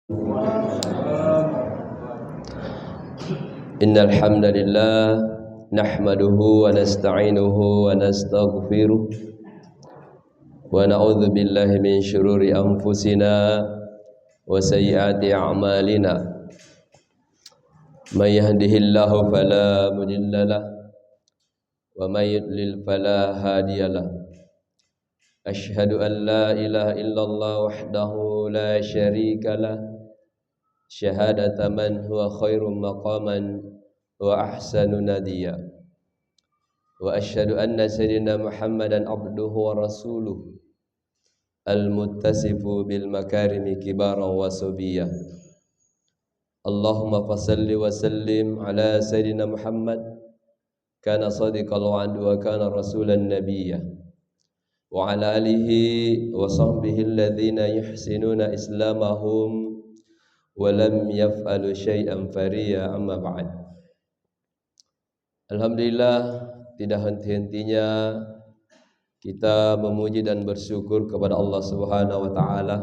Innal hamdalillah nahmaduhu wa nasta'inuhu wa nastaghfiruh wa na'udzu billahi min shururi anfusina wa sayyiati a'malina. May yahdihillahu fala mudhillalah wa may yudlil fala hadiyalah. Ashhadu an la ilaha illallah wahdahu la syarikalah syahadata man huwa khairum maqaman wa ahsanu nadiya. Wa asyhadu anna sayyidina Muhammadan abduhu wa rasuluh al-muttasifu bil makarimi kibaran wa subiyah. Allahumma fasalli wa sallim ala sayyidina Muhammad kana sadiqal wa'd wa kana rasulan nabiyyah wa ala alihi wa sahbihi alladhina yuhsinuna islamahum walam yaf'alu syai'an fariya amma ba'd. Alhamdulillah, tidak henti-hentinya kita memuji dan bersyukur kepada Allah Subhanahu wa taala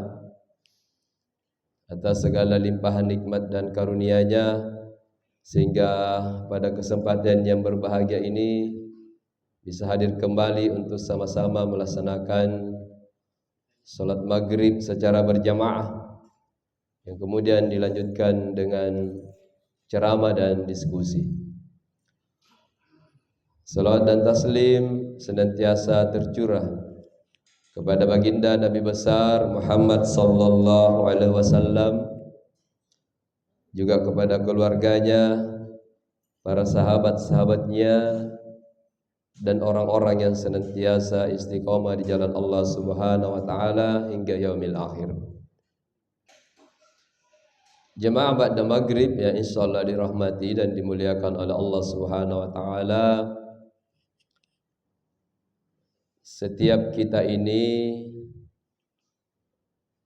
atas segala limpahan nikmat dan karunia-Nya, sehingga pada kesempatan yang berbahagia ini bisa hadir kembali untuk sama-sama melaksanakan salat maghrib secara berjamaah, yang kemudian dilanjutkan dengan ceramah dan diskusi. Salawat dan taslim senantiasa tercurah kepada baginda Nabi besar Muhammad sallallahu alaihi wasallam, juga kepada keluarganya, para sahabat-sahabatnya, dan orang-orang yang senantiasa istiqomah di jalan Allah Subhanahu wa taala hingga yaumil akhir. Jemaah ba'da maghrib yang insyaallah dirahmati dan dimuliakan oleh Allah Subhanahu wa taala, setiap kita ini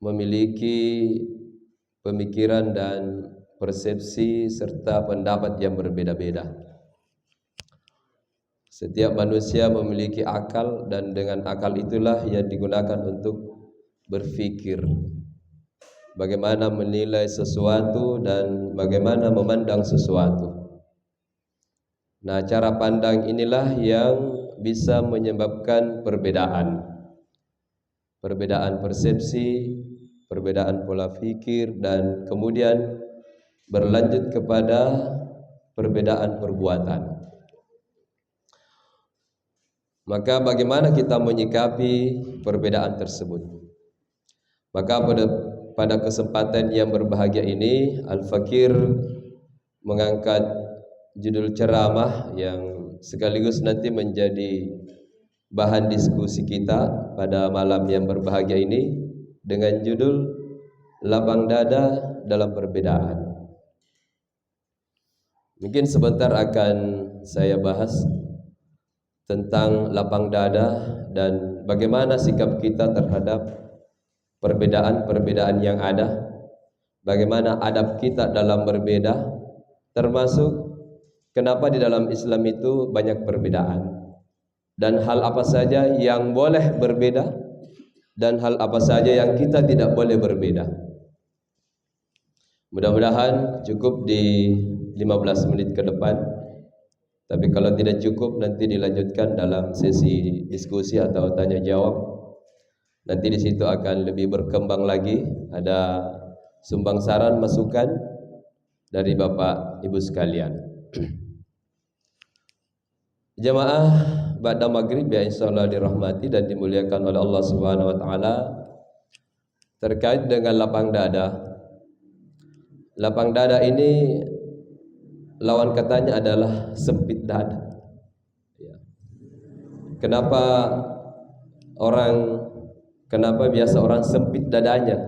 memiliki pemikiran dan persepsi serta pendapat yang berbeda-beda. Setiap manusia memiliki akal, dan dengan akal itulah yang digunakan untuk berfikir, bagaimana menilai sesuatu dan bagaimana memandang sesuatu. Nah, cara pandang inilah yang bisa menyebabkan perbedaan persepsi, perbedaan pola pikir, dan kemudian berlanjut kepada perbedaan perbuatan. Maka bagaimana kita menyikapi perbedaan tersebut? Maka pada kesempatan yang berbahagia ini, Al-Fakir mengangkat judul ceramah yang sekaligus nanti menjadi bahan diskusi kita pada malam yang berbahagia ini, dengan judul Lapang Dada dalam Perbedaan. Mungkin sebentar akan saya bahas tentang lapang dada dan bagaimana sikap kita terhadap perbedaan-perbedaan yang ada, bagaimana adab kita dalam berbeda, termasuk kenapa di dalam Islam itu banyak perbedaan, dan hal apa saja yang boleh berbeda dan hal apa saja yang kita tidak boleh berbeda. Mudah-mudahan cukup di 15 menit ke depan, tapi kalau tidak cukup nanti dilanjutkan dalam sesi diskusi atau tanya jawab. Nanti di situ akan lebih berkembang lagi, ada sumbang saran masukan dari Bapak Ibu sekalian. Jemaah ba'da maghrib yang insyaallah dirahmati dan dimuliakan oleh Allah Subhanahu wa taala, terkait dengan lapang dada. Lapang dada ini lawan katanya adalah sempit dada. Kenapa biasa orang sempit dadanya,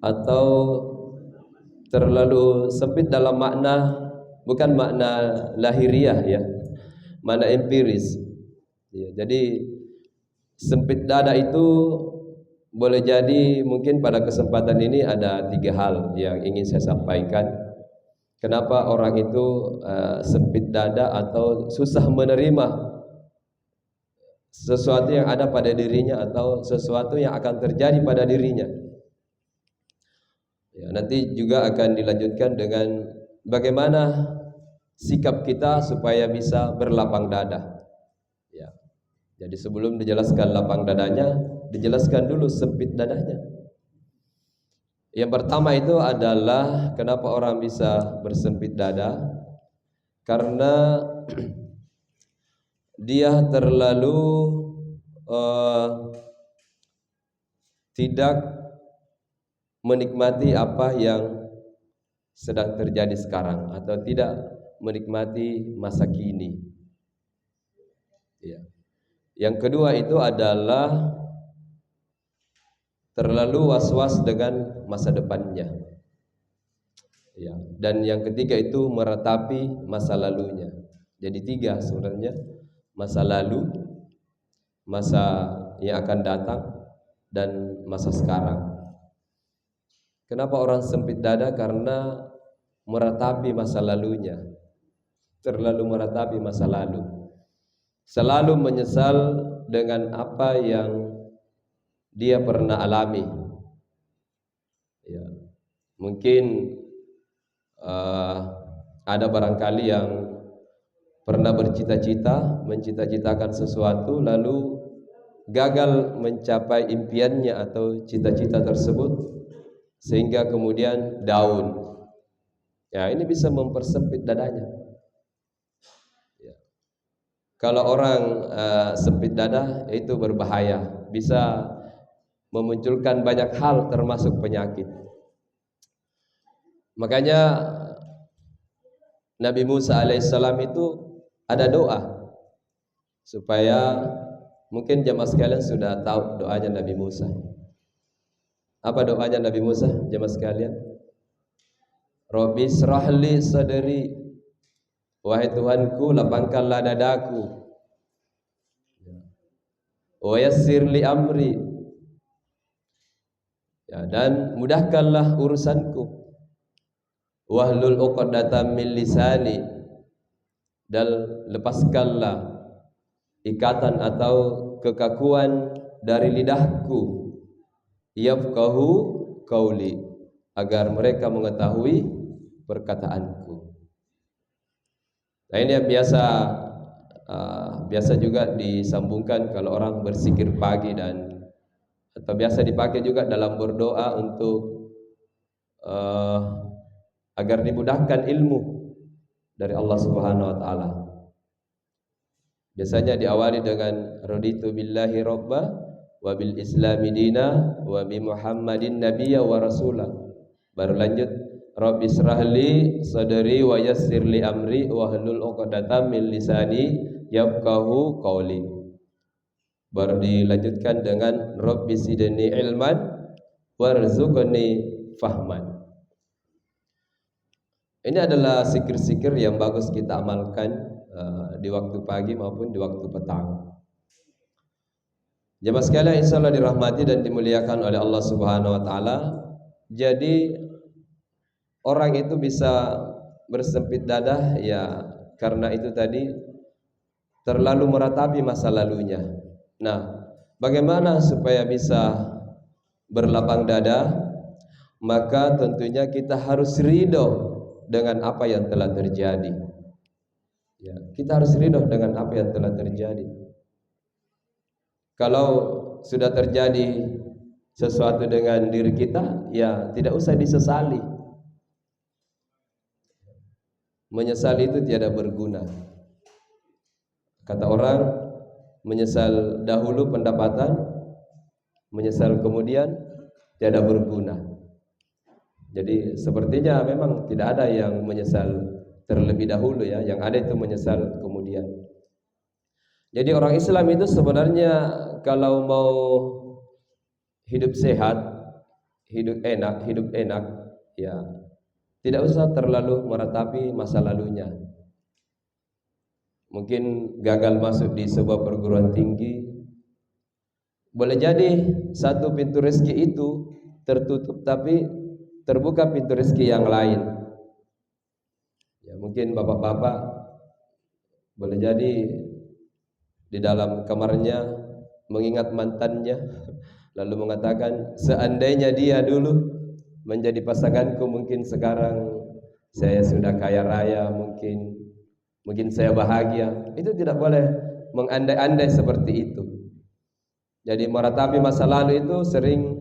atau terlalu sempit dalam makna, bukan makna lahiriah ya, makna empiris ya. Jadi sempit dada itu boleh jadi mungkin pada kesempatan ini ada 3 hal yang ingin saya sampaikan. Kenapa orang itu sempit dada atau susah menerima sesuatu yang ada pada dirinya atau sesuatu yang akan terjadi pada dirinya. Ya, nanti juga akan dilanjutkan dengan bagaimana sikap kita supaya bisa berlapang dada. Ya. Jadi sebelum dijelaskan lapang dadanya, dijelaskan dulu sempit dadanya. Yang pertama itu adalah kenapa orang bisa bersempit dada? Karena dia terlalu tidak menikmati apa yang sedang terjadi sekarang atau tidak menikmati masa kini. Ya. Yang kedua itu adalah terlalu was-was dengan masa depannya. Ya. Dan yang ketiga itu meratapi masa lalunya. Jadi tiga sebenarnya, masa lalu, masa yang akan datang, dan masa sekarang. Kenapa orang sempit dada? Karena meratapi masa lalunya, terlalu meratapi masa lalu, selalu menyesal dengan apa yang dia pernah alami. Ya. Mungkin ada barangkali yang pernah bercita-cita, mencita-citakan sesuatu lalu gagal mencapai impiannya atau cita-cita tersebut, sehingga kemudian down. Ya, ini bisa mempersempit dadanya. Ya. Kalau orang sempit dada itu berbahaya, bisa memunculkan banyak hal termasuk penyakit. Makanya Nabi Musa alaihissalam itu ada doa supaya, mungkin jamaah sekalian sudah tahu doanya Nabi Musa. Apa doanya Nabi Musa jamaah sekalian? Rabbi srahli sadri, wahai Tuhanku lapangkanlah dadaku, wa yassir li amri, ya, dan mudahkanlah urusanku, wahlul 'uqdatam min lisani, dan lepaskanlah ikatan atau kekakuan dari lidahku, yafqahu qauli, agar mereka mengetahui perkataanku. Nah, ini yang biasa juga disambungkan kalau orang berzikir pagi, dan atau biasa dipakai juga dalam berdoa untuk agar dimudahkan ilmu dari Allah Subhanahu wa taala. Biasanya diawali dengan raditu billahi robba wa bil islami dina wa bi Muhammadin nabiyya wa rasula. Baru lanjut Rabbi srahli sadri wa yassir li amri wahlul 'uqdatam min lisani yafqahu qauli. Baru dilanjutkan dengan Rabbi zidni ilman warzuqni fahman. Ini adalah zikir-zikir yang bagus kita amalkan di waktu pagi maupun di waktu petang. Jemaah sekalian, insyaallah dirahmati dan dimuliakan oleh Allah Subhanahu wa taala. Jadi orang itu bisa bersempit dada ya karena itu tadi terlalu meratapi masa lalunya. Nah, bagaimana supaya bisa berlapang dada? Maka tentunya kita harus ridho dengan apa yang telah terjadi. Ya, kita harus ridho dengan apa yang telah terjadi. Kalau sudah terjadi sesuatu dengan diri kita, ya tidak usah disesali. Menyesali itu tiada berguna. Kata orang, menyesal dahulu pendapatan, menyesal kemudian tiada berguna. Jadi sepertinya memang tidak ada yang menyesal terlebih dahulu ya, yang ada itu menyesal kemudian. Jadi orang Islam itu sebenarnya kalau mau hidup sehat, hidup enak ya, tidak usah terlalu meratapi masa lalunya. Mungkin gagal masuk di sebuah perguruan tinggi, boleh jadi satu pintu rezeki itu tertutup tapi terbuka pintu rezeki yang lain. Ya, mungkin bapak-bapak boleh jadi di dalam kamarnya mengingat mantannya lalu mengatakan seandainya dia dulu menjadi pasanganku, mungkin sekarang saya sudah kaya raya, mungkin saya bahagia. Itu tidak boleh mengandai-andai seperti itu. Jadi meratapi masa lalu itu sering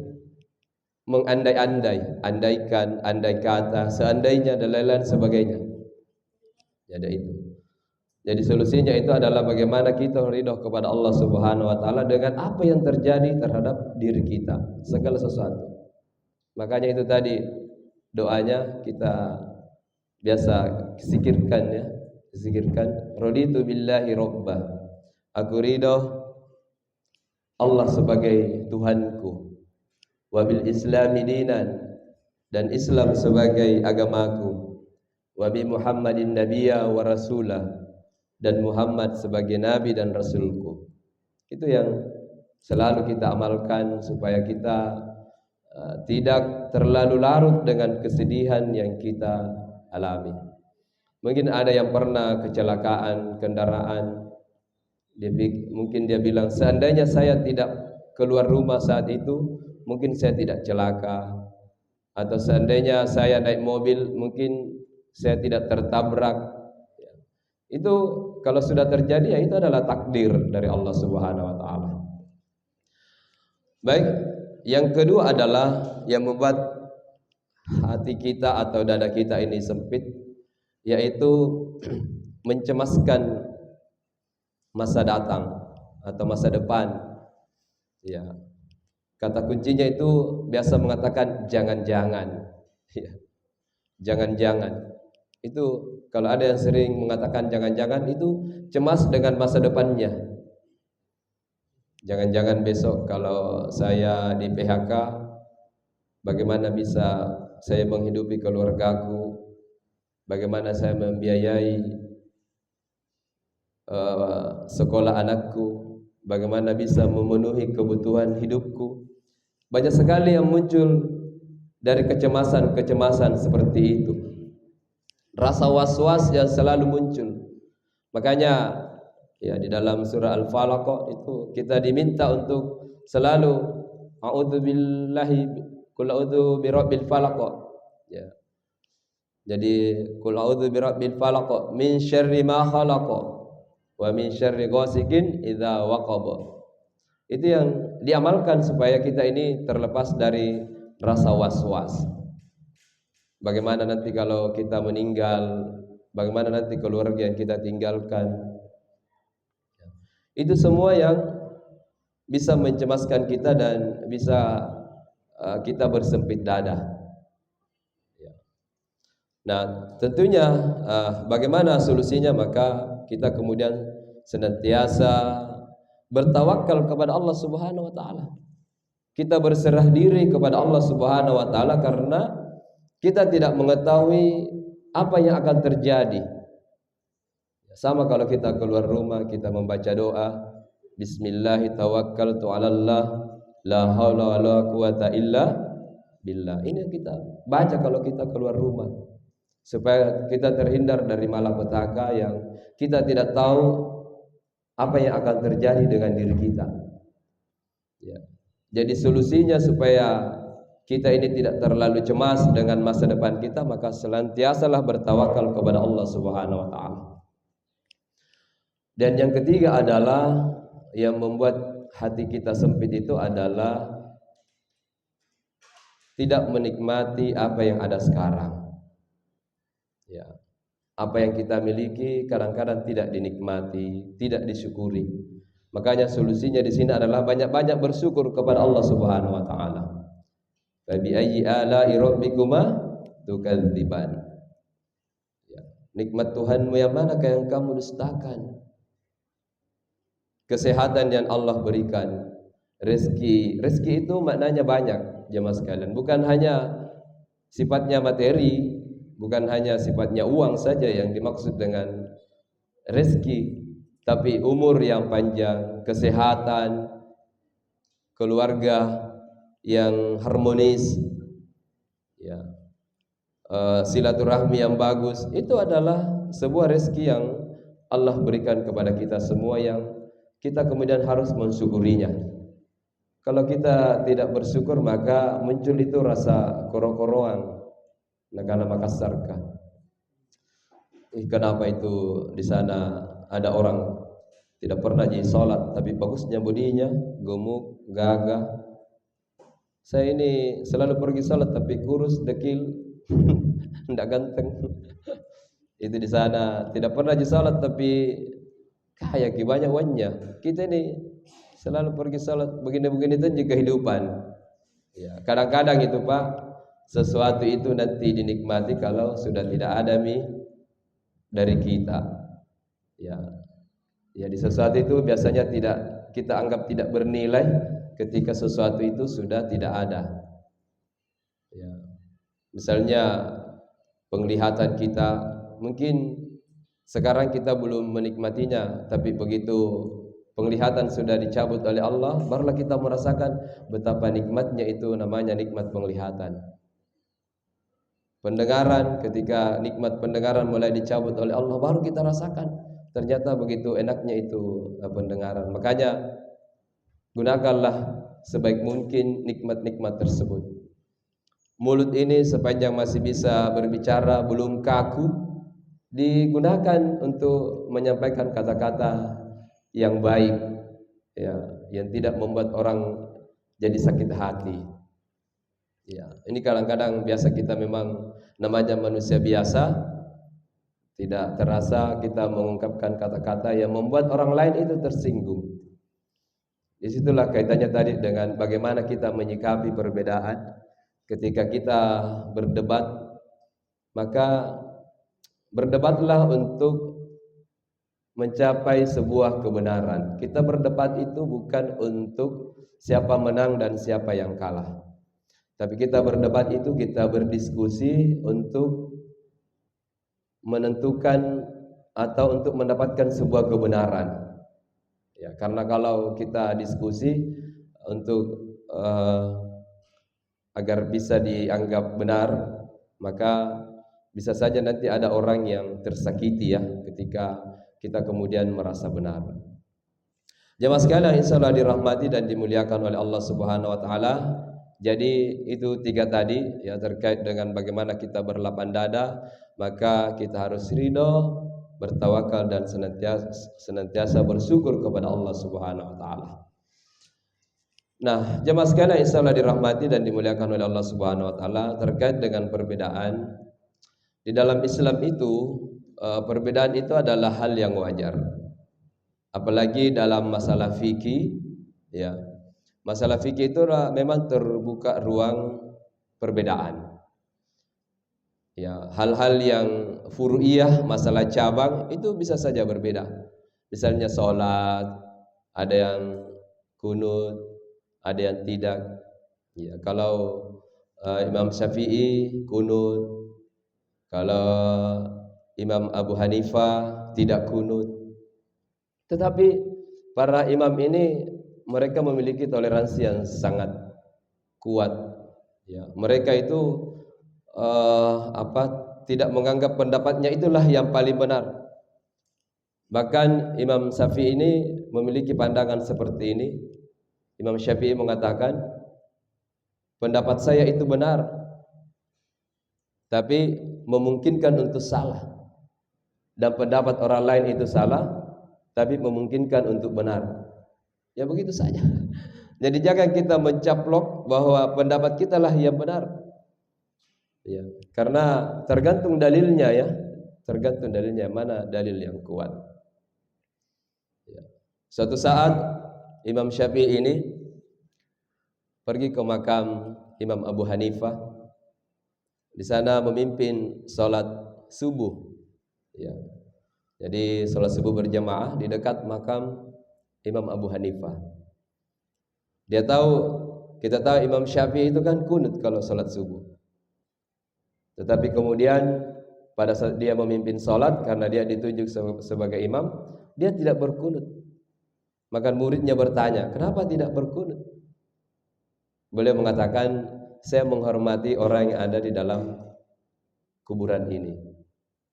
mengandai-andai, andaikan, andai kata, seandainya dan lain-lain sebagainya. Jadi itu. Jadi solusinya itu adalah bagaimana kita ridho kepada Allah Subhanahu wa taala dengan apa yang terjadi terhadap diri kita, segala sesuatu. Makanya itu tadi doanya kita biasa zikirkan ya. Zikirkan raditu billahi rabbah. Aku ridho Allah sebagai Tuhanku, wabil islami dinan, dan Islam sebagai agamaku, wabi Muhammadin nabiyya wa rasulah, dan Muhammad sebagai nabi dan rasulku. Itu yang selalu kita amalkan supaya kita tidak terlalu larut dengan kesedihan yang kita alami. Mungkin ada yang pernah kecelakaan kendaraan, mungkin dia bilang, seandainya saya tidak keluar rumah saat itu, mungkin saya tidak celaka. Atau seandainya saya naik mobil, mungkin saya tidak tertabrak. Itu kalau sudah terjadi, ya itu adalah takdir dari Allah Subhanahu wa taala. Baik, yang kedua adalah yang membuat hati kita atau dada kita ini sempit, yaitu mencemaskan masa datang atau masa depan. Ya. Kata kuncinya itu biasa mengatakan jangan-jangan. Ya. Jangan-jangan. Itu kalau ada yang sering mengatakan jangan-jangan, itu cemas dengan masa depannya. Jangan-jangan besok kalau saya di PHK, bagaimana bisa saya menghidupi keluargaku? Bagaimana saya membiayai sekolah anakku? Bagaimana bisa memenuhi kebutuhan hidupku? Banyak sekali yang muncul dari kecemasan-kecemasan seperti itu. Rasa was-was yang selalu muncul. Makanya ya di dalam surah Al-Falaq itu kita diminta untuk selalu a'udzubillahi qul a'udzu birabbil falaq. Ya. Jadi qul a'udzu birabbil falaq min syarri ma khalaq wa min syarri ghasiqin idza waqab. Itu yang diamalkan supaya kita ini terlepas dari rasa was-was. Bagaimana nanti kalau kita meninggal, bagaimana nanti keluarga yang kita tinggalkan. Itu semua yang bisa mencemaskan kita dan bisa kita bersempit dada. Nah, tentunya bagaimana solusinya? Maka kita kemudian senantiasa bertawakal kepada Allah Subhanahu wa taala. Kita berserah diri kepada Allah Subhanahu wa taala karena kita tidak mengetahui apa yang akan terjadi. Sama kalau kita keluar rumah, kita membaca doa, Bismillah tawakkaltu 'alallah la haula wala quwata illa billah. Ini yang kita baca kalau kita keluar rumah, supaya kita terhindar dari malapetaka yang kita tidak tahu apa yang akan terjadi dengan diri kita. Ya. Jadi solusinya supaya kita ini tidak terlalu cemas dengan masa depan kita, maka senantiasalah bertawakal kepada Allah Subhanahu wa taala. Dan yang ketiga adalah yang membuat hati kita sempit itu adalah tidak menikmati apa yang ada sekarang. Ya. Apa yang kita miliki kadang-kadang tidak dinikmati, tidak disyukuri. Makanya solusinya di sini adalah banyak-banyak bersyukur kepada Allah Subhanahu wa taala. Fa bi ayyi ala'i rabbikuma tukadziban. Ya. Nikmat Tuhanmu yang manakah yang kamu dustakan? Kesehatan yang Allah berikan, rezeki itu maknanya banyak, jemaah sekalian. Bukan hanya sifatnya materi, bukan hanya sifatnya uang saja yang dimaksud dengan rezeki, tapi umur yang panjang, kesehatan, keluarga yang harmonis, ya, silaturahmi yang bagus. Itu adalah sebuah rezeki yang Allah berikan kepada kita semua, yang kita kemudian harus mensyukurinya. Kalau kita tidak bersyukur maka muncul itu rasa koro-koroan. Negara Makassar kah? Kenapa itu di sana ada orang tidak pernah jadi sholat tapi bagusnya bodinya, gemuk, gagah. Saya ini selalu pergi sholat tapi kurus, dekil, tidak ganteng. Itu di sana tidak pernah jadi sholat tapi kaya banyak uangnya. Kita ini selalu pergi sholat begini-begini itu kehidupan. Ya, kadang-kadang itu Pak, sesuatu itu nanti dinikmati kalau sudah tidak ada dari kita. Ya, di sesuatu itu biasanya tidak kita anggap tidak bernilai ketika sesuatu itu sudah tidak ada. Ya, misalnya penglihatan kita, mungkin sekarang kita belum menikmatinya, tapi begitu penglihatan sudah dicabut oleh Allah, barulah kita merasakan betapa nikmatnya itu, namanya nikmat penglihatan. Pendengaran, ketika nikmat pendengaran mulai dicabut oleh Allah, baru kita rasakan ternyata begitu enaknya itu pendengaran. Makanya gunakanlah sebaik mungkin nikmat-nikmat tersebut. Mulut ini sepanjang masih bisa berbicara, belum kaku, digunakan untuk menyampaikan kata-kata yang baik, ya, yang tidak membuat orang jadi sakit hati. Ya, ini kadang-kadang biasa kita memang namanya manusia biasa, tidak terasa kita mengungkapkan kata-kata yang membuat orang lain itu tersinggung. Disitulah kaitannya tadi dengan bagaimana kita menyikapi perbedaan. Ketika kita berdebat, maka berdebatlah untuk mencapai sebuah kebenaran. Kita berdebat itu bukan untuk siapa menang dan siapa yang kalah. Tapi kita berdebat itu, kita berdiskusi untuk menentukan atau untuk mendapatkan sebuah kebenaran. Ya, karena kalau kita diskusi untuk agar bisa dianggap benar, maka bisa saja nanti ada orang yang tersakiti ya ketika kita kemudian merasa benar. Jemaah sekalian insyaallah dirahmati dan dimuliakan oleh Allah Subhanahu wa taala. Jadi itu tiga tadi ya, terkait dengan bagaimana kita berlapang dada, maka kita harus ridho, bertawakal dan senantiasa bersyukur kepada Allah Subhanahu wa taala. Nah, jemaah sekalian insyaallah dirahmati dan dimuliakan oleh Allah Subhanahu wa taala, terkait dengan perbedaan di dalam Islam itu, perbedaan itu adalah hal yang wajar. Apalagi dalam masalah fikih ya. Masalah fikih itu memang terbuka ruang perbedaan. Ya, hal-hal yang furu'iyah, masalah cabang itu bisa saja berbeda. Misalnya sholat, ada yang kunut, ada yang tidak. Ya, kalau Imam Syafi'i kunut, kalau Imam Abu Hanifah tidak kunut. Tetapi para imam ini mereka memiliki toleransi yang sangat kuat. Ya, mereka itu tidak menganggap pendapatnya itulah yang paling benar. Bahkan Imam Syafi'i ini memiliki pandangan seperti ini. Imam Syafi'i mengatakan, pendapat saya itu benar, tapi memungkinkan untuk salah. Dan pendapat orang lain itu salah, tapi memungkinkan untuk benar. Ya begitu saja. Jadi jangan kita mencaplok bahwa pendapat kita lah yang benar. Ya, karena tergantung dalilnya ya. Tergantung dalilnya, mana dalil yang kuat. Ya. Suatu saat Imam Syafi'i ini pergi ke makam Imam Abu Hanifah. Di sana memimpin salat subuh. Ya. Jadi salat subuh berjamaah di dekat makam Imam Abu Hanifah. Kita tahu Imam Syafi'i itu kan kunut kalau salat subuh. Tetapi kemudian pada saat dia memimpin salat, karena dia ditunjuk sebagai imam, dia tidak berkunut. Maka muridnya bertanya, kenapa tidak berkunut? Beliau mengatakan, saya menghormati orang yang ada di dalam kuburan ini,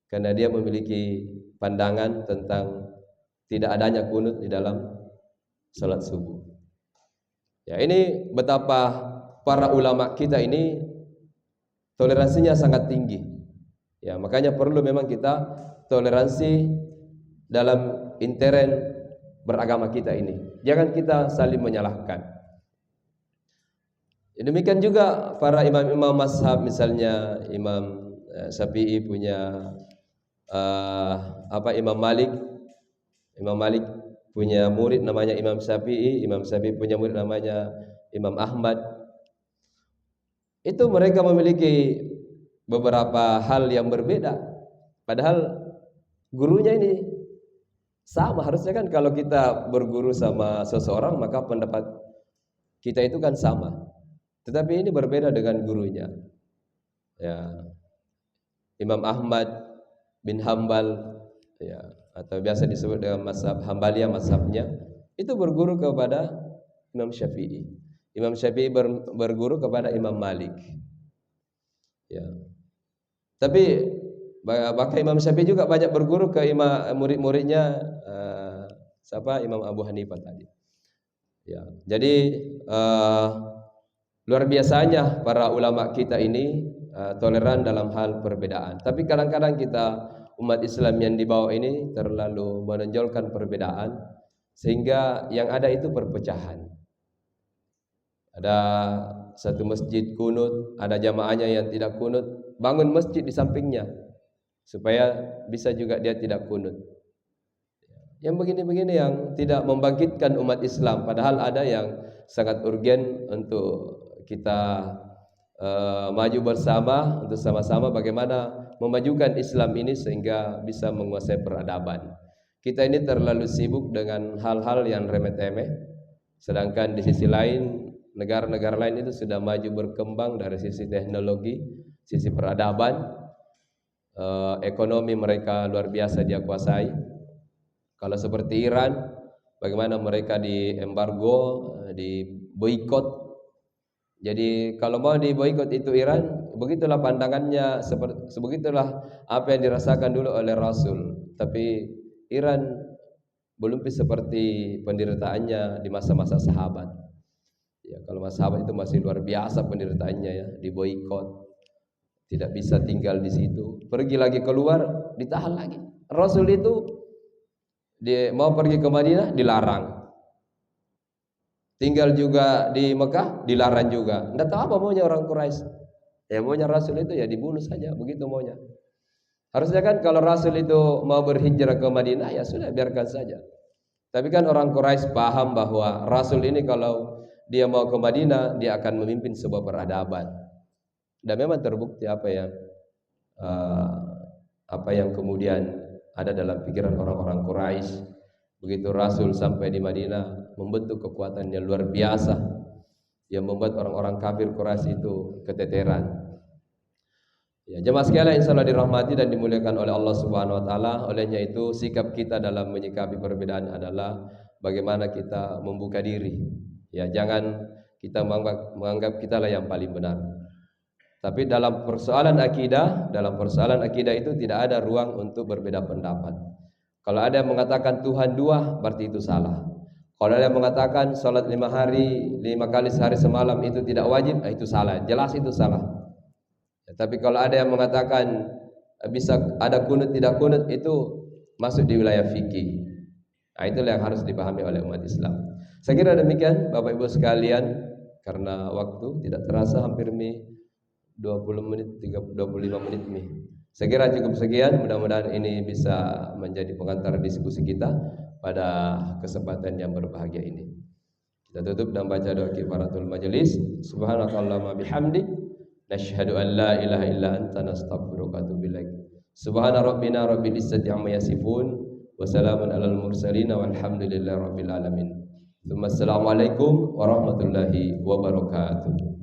karena dia memiliki pandangan tentang tidak adanya kunut di dalam salat subuh. Ya, ini betapa para ulama kita ini toleransinya sangat tinggi. Ya, makanya perlu memang kita toleransi dalam intern beragama kita ini. Jangan kita saling menyalahkan. Demikian juga para imam-imam mazhab, misalnya Imam Syafi'i punya Imam Malik. Imam Malik punya murid namanya Imam Syafi'i, Imam Syafi'i punya murid namanya Imam Ahmad. Itu mereka memiliki beberapa hal yang berbeda. Padahal gurunya ini sama. Harusnya kan kalau kita berguru sama seseorang maka pendapat kita itu kan sama. Tetapi ini berbeda dengan gurunya. Ya. Imam Ahmad bin Hambal, ya, atau biasa disebut dengan mazhab Hambaliyah, mazhabnya itu berguru kepada Imam Syafi'i. Imam Syafi'i berguru kepada Imam Malik. Ya. Tapi bahkan Imam Syafi'i juga banyak berguru ke murid-muridnya Imam Abu Hanifah tadi. Ya. Jadi luar biasanya para ulama kita ini toleran dalam hal perbedaan. Tapi kadang-kadang kita umat Islam yang di bawah ini terlalu menonjolkan perbedaan sehingga yang ada itu perpecahan. Ada satu masjid kunut, ada jamaahnya yang tidak kunut, bangun masjid di sampingnya supaya bisa juga dia tidak kunut. Yang begini-begini yang tidak membangkitkan umat Islam, padahal ada yang sangat urgen untuk kita maju bersama untuk sama-sama bagaimana memajukan Islam ini sehingga bisa menguasai peradaban. Kita ini terlalu sibuk dengan hal-hal yang remeh-temeh, sedangkan di sisi lain negara-negara lain itu sudah maju berkembang dari sisi teknologi, sisi peradaban, ekonomi mereka luar biasa dia kuasai. Kalau seperti Iran, bagaimana mereka di embargo, di boikot. Jadi kalau mau diboikot itu Iran, begitulah pandangannya, sebegitulah apa yang dirasakan dulu oleh Rasul. Tapi Iran belum seperti penderitaannya di masa-masa sahabat. Ya, kalau masa sahabat itu masih luar biasa penderitaannya, ya, diboikot, tidak bisa tinggal di situ. Pergi lagi keluar, ditahan lagi. Rasul itu dia mau pergi ke Madinah dilarang. Tinggal juga di Mekah dilarang juga. Tidak tahu apa maunya orang Quraisy. Ya maunya Rasul itu ya dibunuh saja, begitu maunya. Harusnya kan kalau Rasul itu mau berhijrah ke Madinah ya sudah biarkan saja. Tapi kan orang Quraisy paham bahwa Rasul ini kalau dia mau ke Madinah dia akan memimpin sebuah peradaban. Dan memang terbukti apa yang kemudian ada dalam pikiran orang-orang Quraisy. Begitu Rasul sampai di Madinah membentuk kekuatan yang luar biasa yang membuat orang-orang kafir Quraisy itu keteteran. Ya, jemaah sekalian insyaallah dirahmati dan dimuliakan oleh Allah Subhanahu wa taala. Olehnya itu sikap kita dalam menyikapi perbedaan adalah bagaimana kita membuka diri. Ya, jangan kita menganggap kitalah yang paling benar. Tapi dalam persoalan akidah itu tidak ada ruang untuk berbeda pendapat. Kalau ada yang mengatakan Tuhan dua, berarti itu salah. Kalau ada yang mengatakan salat 5 kali sehari semalam itu tidak wajib, itu salah. Jelas itu salah. Ya, tapi kalau ada yang mengatakan bisa ada kunut tidak kunut, itu masuk di wilayah fikih. Nah, itulah yang harus dipahami oleh umat Islam. Saya kira demikian Bapak Ibu sekalian, karena waktu tidak terasa hampir 25 menit nih. Saya kira cukup sekian, mudah-mudahan ini bisa menjadi pengantar diskusi kita pada kesempatan yang berbahagia ini. Kita tutup dan baca doa kifaratul majelis. Subhanakallahumma bihamdik, nasyhadu an la ilaha illa anta, nastaghfiruka wa atubu ilaik. Subhana rabbina rabbil izzati amma yasifun, wa salamun alal mursalin, walhamdulillahi rabbil alamin. Assalamualaikum warahmatullahi wabarakatuh.